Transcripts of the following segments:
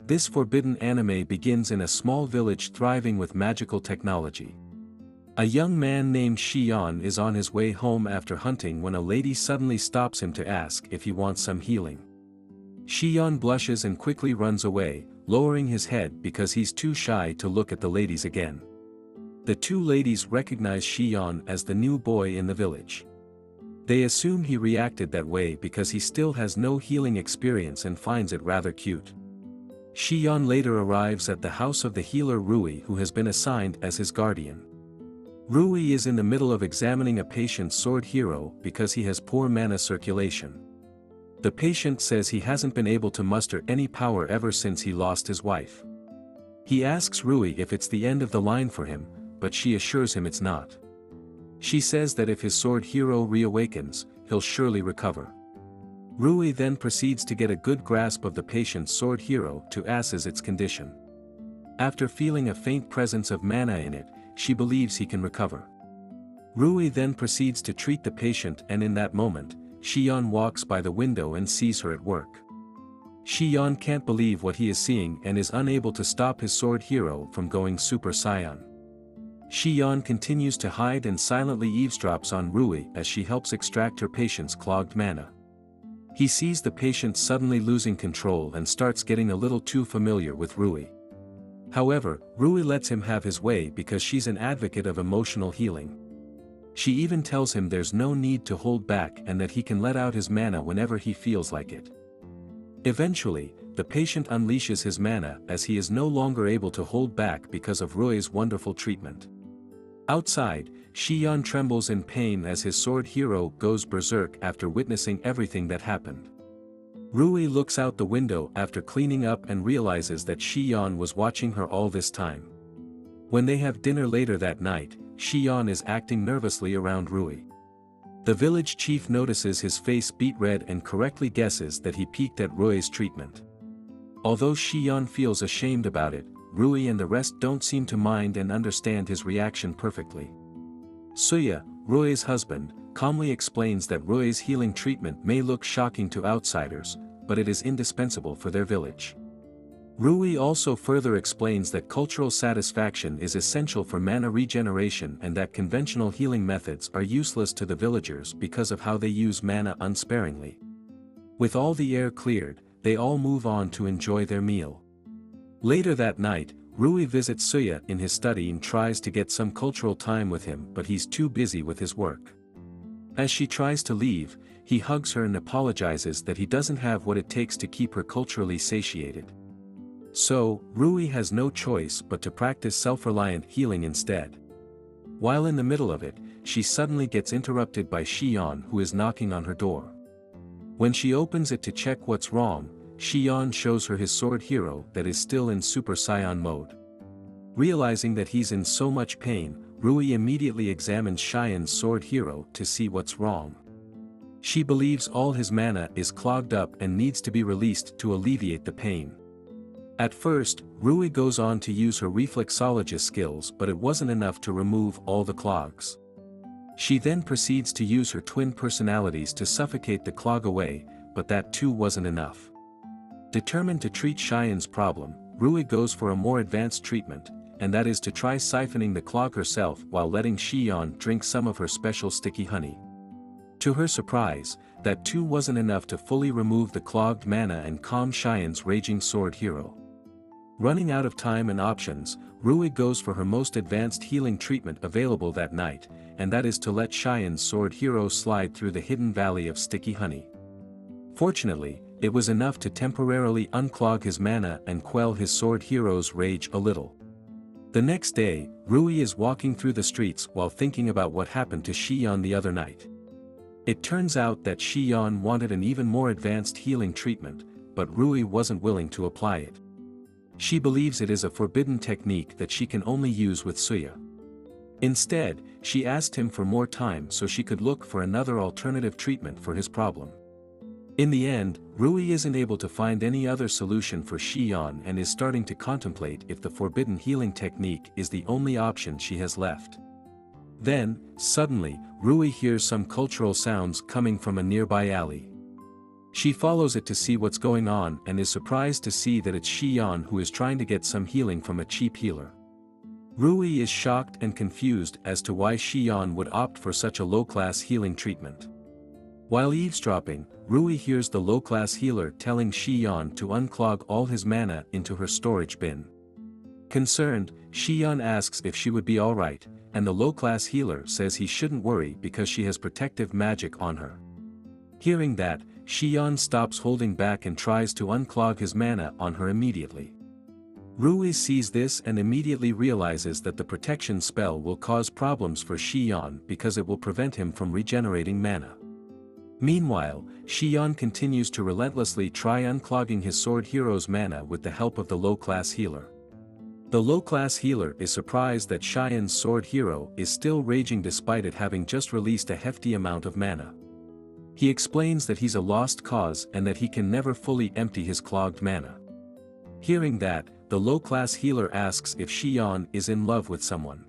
This forbidden anime begins in a small village thriving with magical technology. A young man named Xian is on his way home after hunting when a lady suddenly stops him to ask if he wants some healing. Xian blushes and quickly runs away, lowering his head because he's too shy to look at the ladies again. The two ladies recognize Xian as the new boy in the village. They assume he reacted that way because he still has no healing experience and finds it rather cute. Xian later arrives at the house of the healer Rui, who has been assigned as his guardian. Rui is in the middle of examining a patient's sword hero because he has poor mana circulation. The patient says he hasn't been able to muster any power ever since he lost his wife. He asks Rui if it's the end of the line for him, but she assures him it's not. She says that if his sword hero reawakens, he'll surely recover. Rui then proceeds to get a good grasp of the patient's sword hero to assess its condition. After feeling a faint presence of mana in it, she believes he can recover. Rui then proceeds to treat the patient, and in that moment, Xian walks by the window and sees her at work. Xian can't believe what he is seeing and is unable to stop his sword hero from going Super Saiyan. Xian continues to hide and silently eavesdrops on Rui as she helps extract her patient's clogged mana. He sees the patient suddenly losing control and starts getting a little too familiar with Rui. However, Rui lets him have his way because she's an advocate of emotional healing. She even tells him there's no need to hold back and that he can let out his mana whenever he feels like it. Eventually, the patient unleashes his mana as he is no longer able to hold back because of Rui's wonderful treatment. Outside, Xian trembles in pain as his sword hero goes berserk after witnessing everything that happened. Rui looks out the window after cleaning up and realizes that Xian was watching her all this time. When they have dinner later that night, Xian is acting nervously around Rui. The village chief notices his face beet red and correctly guesses that he peeked at Rui's treatment. Although Xian feels ashamed about it, Rui and the rest don't seem to mind and understand his reaction perfectly. Suya, Rui's husband, calmly explains that Rui's healing treatment may look shocking to outsiders, but it is indispensable for their village. Rui also further explains that cultural satisfaction is essential for mana regeneration and that conventional healing methods are useless to the villagers because of how they use mana unsparingly. With all the air cleared, they all move on to enjoy their meal. Later that night, Rui visits Suya in his study and tries to get some cultural time with him, but he's too busy with his work. As she tries to leave, he hugs her and apologizes that he doesn't have what it takes to keep her culturally satiated. So, Rui has no choice but to practice self-reliant healing instead. While in the middle of it, she suddenly gets interrupted by Xian, who is knocking on her door. When she opens it to check what's wrong, Xian shows her his sword hero that is still in Super Saiyan mode. Realizing that he's in so much pain, Rui immediately examines Xian's sword hero to see what's wrong. She believes all his mana is clogged up and needs to be released to alleviate the pain. At first, Rui goes on to use her reflexologist skills, but it wasn't enough to remove all the clogs. She then proceeds to use her twin personalities to suffocate the clog away, but that too wasn't enough. Determined to treat Xian's problem, Rui goes for a more advanced treatment, and that is to try siphoning the clog herself while letting Xian drink some of her special sticky honey. To her surprise, that too wasn't enough to fully remove the clogged mana and calm Xian's raging sword hero. Running out of time and options, Rui goes for her most advanced healing treatment available that night, and that is to let Xian's sword hero slide through the hidden valley of sticky honey. Fortunately, it was enough to temporarily unclog his mana and quell his sword hero's rage a little. The next day, Rui is walking through the streets while thinking about what happened to Xian the other night. It turns out that Xian wanted an even more advanced healing treatment, but Rui wasn't willing to apply it. She believes it is a forbidden technique that she can only use with Suya. Instead, she asked him for more time so she could look for another alternative treatment for his problem. In the end, Rui isn't able to find any other solution for Xian and is starting to contemplate if the forbidden healing technique is the only option she has left. Then, suddenly, Rui hears some cultural sounds coming from a nearby alley. She follows it to see what's going on and is surprised to see that it's Xian who is trying to get some healing from a cheap healer. Rui is shocked and confused as to why Xian would opt for such a low-class healing treatment. While eavesdropping, Rui hears the low-class healer telling Xian to unclog all his mana into her storage bin. Concerned, Xian asks if she would be alright, and the low-class healer says he shouldn't worry because she has protective magic on her. Hearing that, Xian stops holding back and tries to unclog his mana on her immediately. Rui sees this and immediately realizes that the protection spell will cause problems for Xian because it will prevent him from regenerating mana. Meanwhile, Xian continues to relentlessly try unclogging his sword hero's mana with the help of the low-class healer. The low-class healer is surprised that Xian's sword hero is still raging despite it having just released a hefty amount of mana. He explains that he's a lost cause and that he can never fully empty his clogged mana. Hearing that, the low-class healer asks if Xian is in love with someone.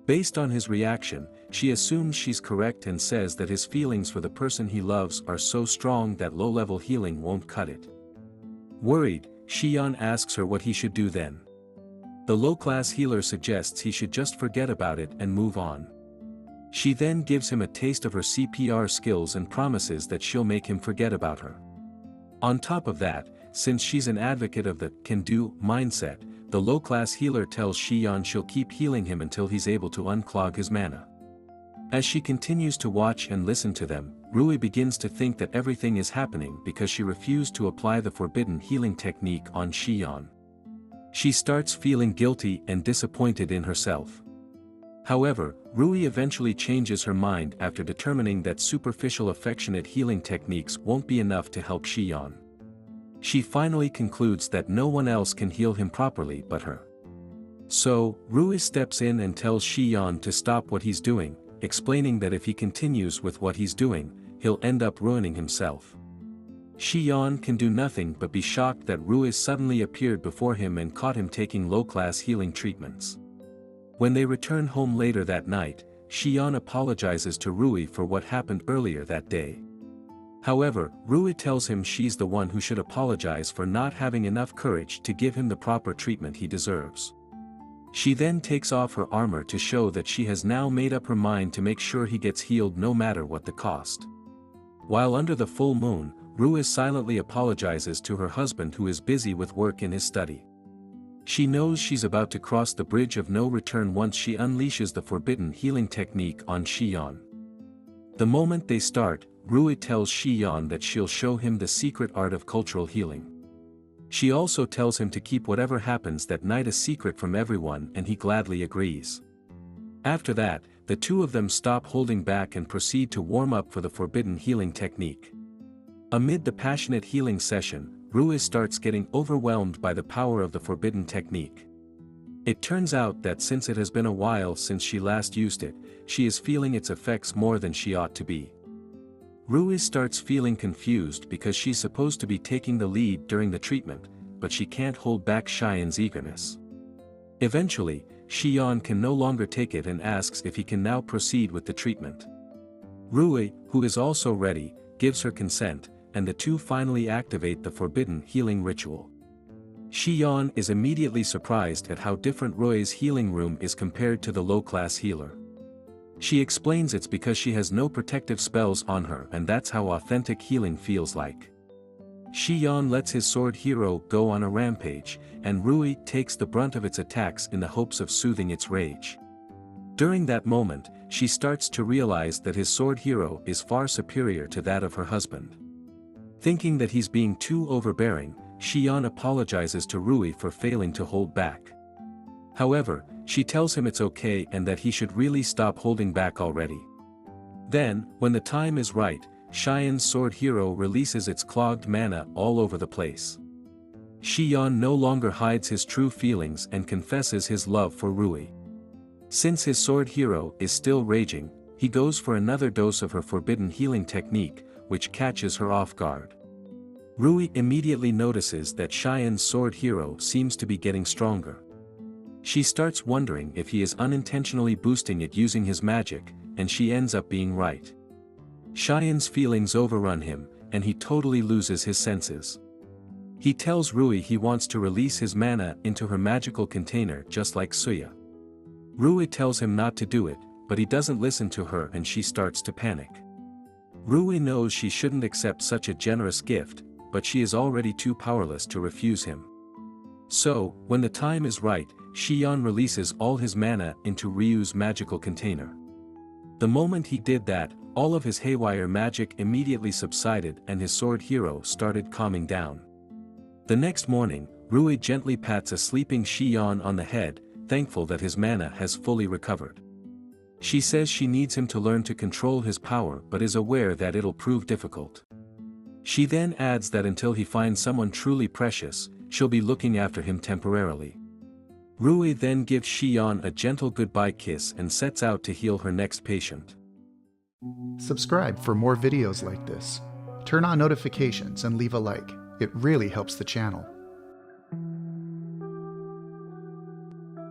Based on his reaction, she assumes she's correct and says that his feelings for the person he loves are so strong that low-level healing won't cut it. Worried, Xian asks her what he should do then. The low-class healer suggests he should just forget about it and move on. She then gives him a taste of her CPR skills and promises that she'll make him forget about her. On top of that, since she's an advocate of the can-do mindset, the low-class healer tells Xian she'll keep healing him until he's able to unclog his mana. As she continues to watch and listen to them, Rui begins to think that everything is happening because she refused to apply the forbidden healing technique on Xian. She starts feeling guilty and disappointed in herself. However, Rui eventually changes her mind after determining that superficial affectionate healing techniques won't be enough to help Xian. She finally concludes that no one else can heal him properly but her. So, Rui steps in and tells Xian to stop what he's doing, explaining that if he continues with what he's doing, he'll end up ruining himself. Xian can do nothing but be shocked that Rui suddenly appeared before him and caught him taking low-class healing treatments. When they return home later that night, Xian apologizes to Rui for what happened earlier that day. However, Rui tells him she's the one who should apologize for not having enough courage to give him the proper treatment he deserves. She then takes off her armor to show that she has now made up her mind to make sure he gets healed no matter what the cost. While under the full moon, Rui silently apologizes to her husband who is busy with work in his study. She knows she's about to cross the bridge of no return once she unleashes the forbidden healing technique on Xian. The moment they start, Rui tells Xian that she'll show him the secret art of cultural healing. She also tells him to keep whatever happens that night a secret from everyone and he gladly agrees. After that, the two of them stop holding back and proceed to warm up for the forbidden healing technique. Amid the passionate healing session, Rui starts getting overwhelmed by the power of the forbidden technique. It turns out that since it has been a while since she last used it, she is feeling its effects more than she ought to be. Rui starts feeling confused because she's supposed to be taking the lead during the treatment, but she can't hold back Xian's eagerness. Eventually, Xian can no longer take it and asks if he can now proceed with the treatment. Rui, who is also ready, gives her consent, and the two finally activate the forbidden healing ritual. Xian is immediately surprised at how different Rui's healing room is compared to the low-class healer. She explains it's because she has no protective spells on her and that's how authentic healing feels like. Xian lets his sword hero go on a rampage, and Rui takes the brunt of its attacks in the hopes of soothing its rage. During that moment, she starts to realize that his sword hero is far superior to that of her husband. Thinking that he's being too overbearing, Xian apologizes to Rui for failing to hold back. However, she tells him it's okay and that he should really stop holding back already. Then, when the time is right, Xian's sword hero releases its clogged mana all over the place. Xian no longer hides his true feelings and confesses his love for Rui. Since his sword hero is still raging, he goes for another dose of her forbidden healing technique, which catches her off guard. Rui immediately notices that Xian's sword hero seems to be getting stronger. She starts wondering if he is unintentionally boosting it using his magic, and she ends up being right. Xian's feelings overrun him, and he totally loses his senses. He tells Rui he wants to release his mana into her magical container just like Suya. Rui tells him not to do it, but he doesn't listen to her and she starts to panic. Rui knows she shouldn't accept such a generous gift, but she is already too powerless to refuse him. So, when the time is right, Shion releases all his mana into Ryu's magical container. The moment he did that, all of his haywire magic immediately subsided and his sword hero started calming down. The next morning, Rui gently pats a sleeping Shion on the head, thankful that his mana has fully recovered. She says she needs him to learn to control his power but is aware that it'll prove difficult. She then adds that until he finds someone truly precious, she'll be looking after him temporarily. Rui then gives Shion a gentle goodbye kiss and sets out to heal her next patient. Subscribe for more videos like this. Turn on notifications and leave a like. It really helps the channel.